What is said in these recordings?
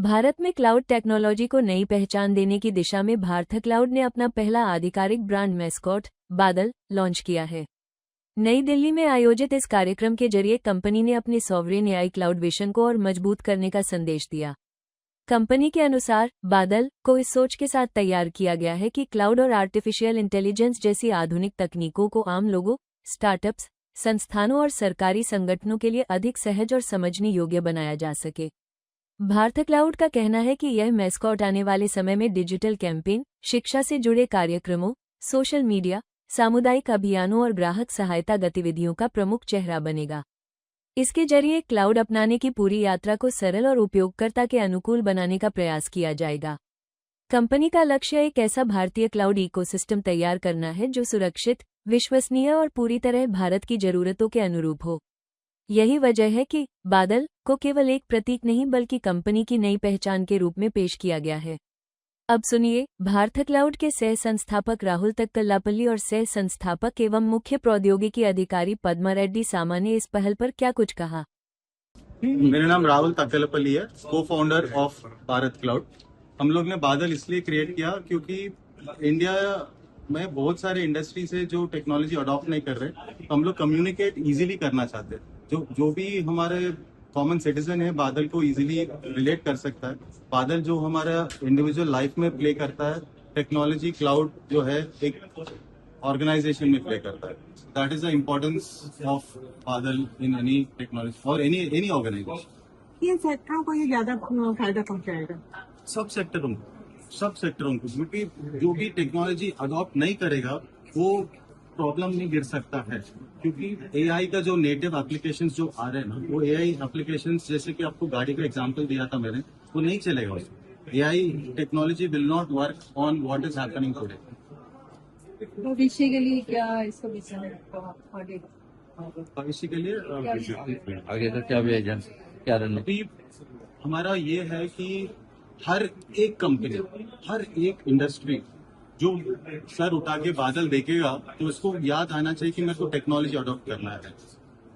भारत में cloud technology को नई पहचान देने की दिशा में भारत क्लाउड ने अपना पहला आधिकारिक ब्रांड मैस्कॉट बादल लॉन्च किया है। नई दिल्ली में आयोजित इस कार्यक्रम के जरिए कंपनी ने अपने सॉवरेन एआई क्लाउड विजन को और मजबूत करने का संदेश दिया। कंपनी के अनुसार बादल को इस सोच के साथ तैयार किया गया है कि क्लाउड और आर्टिफिशियल इंटेलिजेंस जैसी आधुनिक तकनीकों को आम लोगों, स्टार्टअप्स, संस्थानों और सरकारी संगठनों के लिए अधिक सहज और समझने योग्य बनाया जा सके। भारत क्लाउड का कहना है कि यह मैस्कॉट आने वाले समय में डिजिटल कैंपेन, शिक्षा से जुड़े कार्यक्रमों, सोशल मीडिया, सामुदायिक अभियानों और ग्राहक सहायता गतिविधियों का प्रमुख चेहरा बनेगा। इसके जरिए क्लाउड अपनाने की पूरी यात्रा को सरल और उपयोगकर्ता के अनुकूल बनाने का प्रयास किया जाएगा। कंपनी का लक्ष्य एक ऐसा भारतीय क्लाउड इकोसिस्टम तैयार करना है जो सुरक्षित, विश्वसनीय और पूरी तरह भारत की जरूरतों के अनुरूप हो। यही वजह है कि बादल को केवल एक प्रतीक नहीं बल्कि कंपनी की नई पहचान के रूप में पेश किया गया है। अब सुनिए भारत क्लाउड के सह संस्थापक राहुल तक्कल्लापल्ली और सह संस्थापक एवं मुख्य प्रौद्योगिकी अधिकारी पद्मा रेड्डी सामा ने इस पहल पर क्या कुछ कहा। मेरा नाम राहुल तक्कल्लापल्ली है, को फाउंडर ऑफ भारत क्लाउड। हम लोग ने बादल इसलिए क्रिएट किया क्योंकि इंडिया में बहुत सारे इंडस्ट्री से जो टेक्नोलॉजी अडॉप्ट नहीं कर रहे, तो हम लोग कम्युनिकेट इजीली करना चाहते हैं। जो भी हमारे कॉमन सिटीजन है बादल को इजीली रिलेट कर सकता है। बादल जो हमारा इंडिविजुअल लाइफ में प्ले करता है, टेक्नोलॉजी क्लाउड जो है एक ऑर्गेनाइजेशन में प्ले करता है। That is the importance of बादल इन एनी टेक्नोलॉजी और एनी ऑर्गेनाइजेशन। इन सेक्टरों को ये ज्यादा फायदा पहुंचाएगा, सब सेक्टरों को, क्योंकि जो भी टेक्नोलॉजी अडॉप्ट नहीं करेगा वो प्रॉब्लम में गिर सकता है। क्योंकि एआई का जो नेटिव एप्लीकेशंस जो आ रहे हैं ना, वो एआई एप्लीकेशंस जैसे कि आपको गाड़ी का एग्जांपल दिया था मैंने, वो नहीं चलेगा उसमें। AI technology will not work on what is happening today. भविष्य के लिए क्या इसका विजन है आगे? भविष्य के लिए आगे का क्या विजन, क्या रणनीति? हमारा ये है कि हर एक कंपनी, हर एक इंडस्ट्री जो सर उठा के बादल देखेगा तो उसको याद आना चाहिए कि मेरे को टेक्नोलॉजी अडॉप्ट करना है।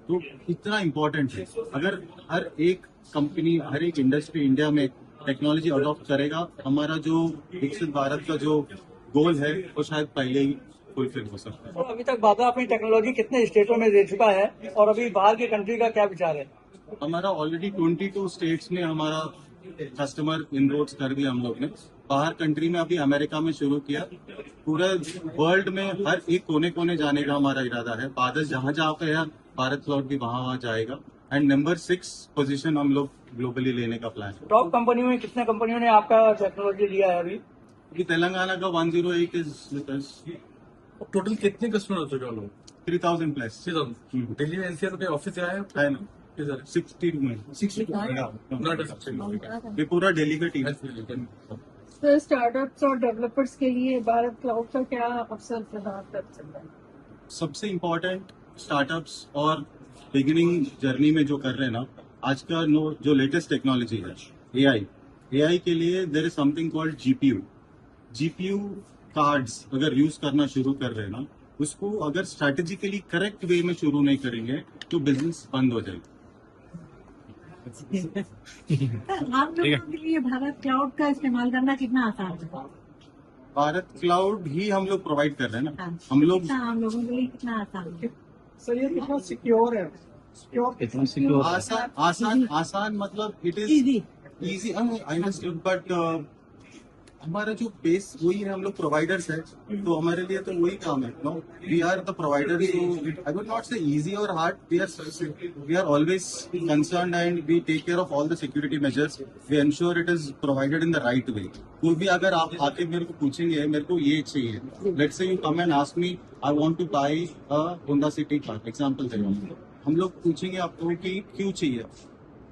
तो इतना इम्पोर्टेंट है। अगर हर एक कंपनी, हर एक इंडस्ट्री इंडिया में टेक्नोलॉजी अडॉप्ट करेगा, हमारा जो विकसित भारत का जो गोल है वो शायद पहले ही फुलफिल हो सकता है। तो अभी तक बादल अपनी टेक्नोलॉजी कितने स्टेटों में दे चुका है और अभी बाहर के कंट्री का क्या विचार है? हमारा ऑलरेडी 22 स्टेट्स में हमारा कस्टमर इनरोड्स कर दिया हम लोग ने। बाहर कंट्री में अभी अमेरिका में शुरू किया। पूरे वर्ल्ड में हर एक कोने कोने जाने का हमारा इरादा है। बादल जहाँ जहाँ पे है भारत क्लाउड भी वहाँ जाएगा। एंड नंबर 6 पोजीशन हम लोग ग्लोबली लेने का प्लान है। टॉप कंपनियों में कितने कंपनियों ने आपका टेक्नोलॉजी लिया है अभी? तेलंगाना का 108 इज टोटल कितने कस्टमर हो चुके हैं लोग? 3000 प्लस। दिल्ली में एनसीआर के ऑफिस आया है ना? 62 में 60 ये पूरा दिल्ली का टीम। तो स्टार्टअप्स और डेवलपर्स के लिए भारत क्लाउड का क्या अवसर प्रदान कर सकता है? सबसे इम्पोर्टेंट स्टार्टअप्स और बिगिनिंग जर्नी में जो कर रहे हैं ना, आज का जो लेटेस्ट टेक्नोलॉजी है एआई के लिए there is something called GPU cards अगर यूज करना शुरू कर रहे हैं ना, उसको अगर स्ट्रेटेजिकली करेक्ट वे में शुरू नहीं करेंगे तो बिजनेस बंद हो जाएगा। आप लोगों के लिए भारत क्लाउड का इस्तेमाल करना कितना आसान है? भारत क्लाउड ही हम लोग प्रोवाइड कर रहे हैं ना। हम लोगों के लिए कितना आसान है? सर ये कितना सिक्योर है? कितना सिक्योर? आसान मतलब it is easy. I understood, but हमारा जो बेस वही है, हम लोग प्रोवाइडर्स है, तो हमारे लिए तो वही काम है। No, we are the providers. I would not say easy और hard, we are always concerned and we take care of all the security measures. We ensure it is provided in the right way. कोई भी अगर आप आके मेरे को पूछेंगे मेरे को ये चाहिए, let's say you come and ask me I want to buy a Honda City car, example दे रहा हूं, हम लोग पूछेंगे आपको कि क्यों चाहिए,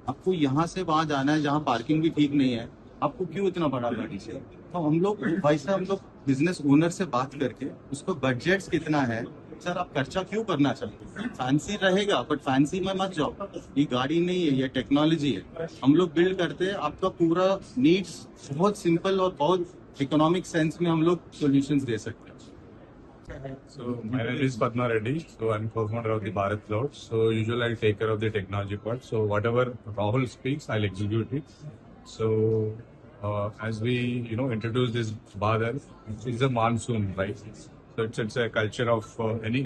आपको यहाँ से वहां जाना है जहाँ पार्किंग भी ठीक नहीं है, आपको क्यों इतना बड़ा गाड़ी चाहिए? तो हम लोग वैसे हम लोग बिजनेस ओनर से बात करके उसको बजट कितना है, सर आप खर्चा क्यों करना चाहते हैं, फैंसी रहेगा बट फैंसी में मत जाओ, ये गाड़ी नहीं है, ये टेक्नोलॉजी है। हम लोग बिल्ड करते हैं, आपका पूरा नीड्स बहुत सिंपल और बहुत इकोनॉमिक सेंस में हम लोग सॉल्यूशंस दे सकते हैं। So my name is Padma Reddy. So I'm co-founder of the Bharat Cloud. So usually I take care of the technology part. So whatever Rahul speaks, I'll execute it. So as we introduce this Badal, it's a monsoon, right? So it's a culture of any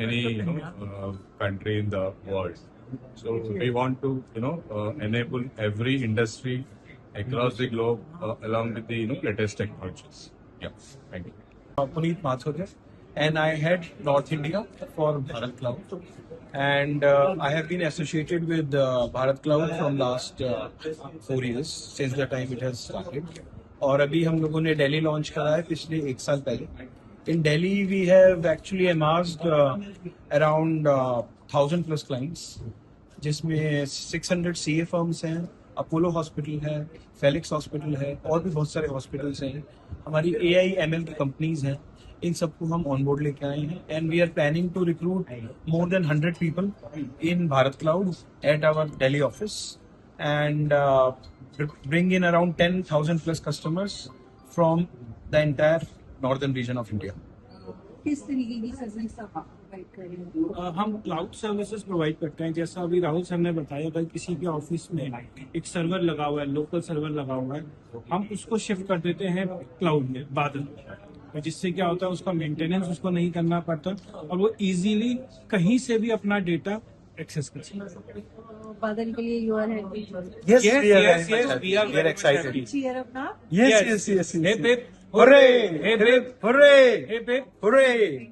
country in the world. So we want to enable every industry across the globe along with the latest technologies. Yeah, thank you. Puneet Mathur, and I head North India for Bharat Cloud. And I have been associated with Bharat Cloud from last 4 years, since the time it has started. और अभी हम लोगों ने Delhi launch करा है पिछले 1 साल पहले. In Delhi, we have actually amassed around 1,000 plus clients, जिसमें 600 CA firms हैं, अपोलो हॉस्पिटल है, फेलिक्स हॉस्पिटल है, और भी बहुत सारे हॉस्पिटल्स हैं. हमारी AI/ML की कंपनीज हैं. इन सबको हम ऑन बोर्ड लेके आए हैं, and we are planning to recruit more than 100 people in Bharat cloud at our Delhi office, and bring in around 10,000 plus customers from the entire northern region of India. किस तरीके की सर्विस आप प्रोवाइड कर रहे हैं? हम क्लाउड सर्विसेज प्रोवाइड करते हैं. जैसा अभी राहुल सर ने बताया, अगर किसी के ऑफिस में एक सर्वर लगा हुआ है, लोकल सर्वर लगा हुआ है, हम उसको शिफ्ट कर देते हैं क्लाउड में, बादल, जिससे क्या होता है उसका मेंटेनेंस उसको नहीं करना पड़ता और वो इजीली कहीं से भी अपना डेटा एक्सेस कर सकता है. बादल के लिए you are happy. Yes, we are excited. Cheer up now. Yes. Hip hip Hooray! hip hip Hooray! hip hip Hooray!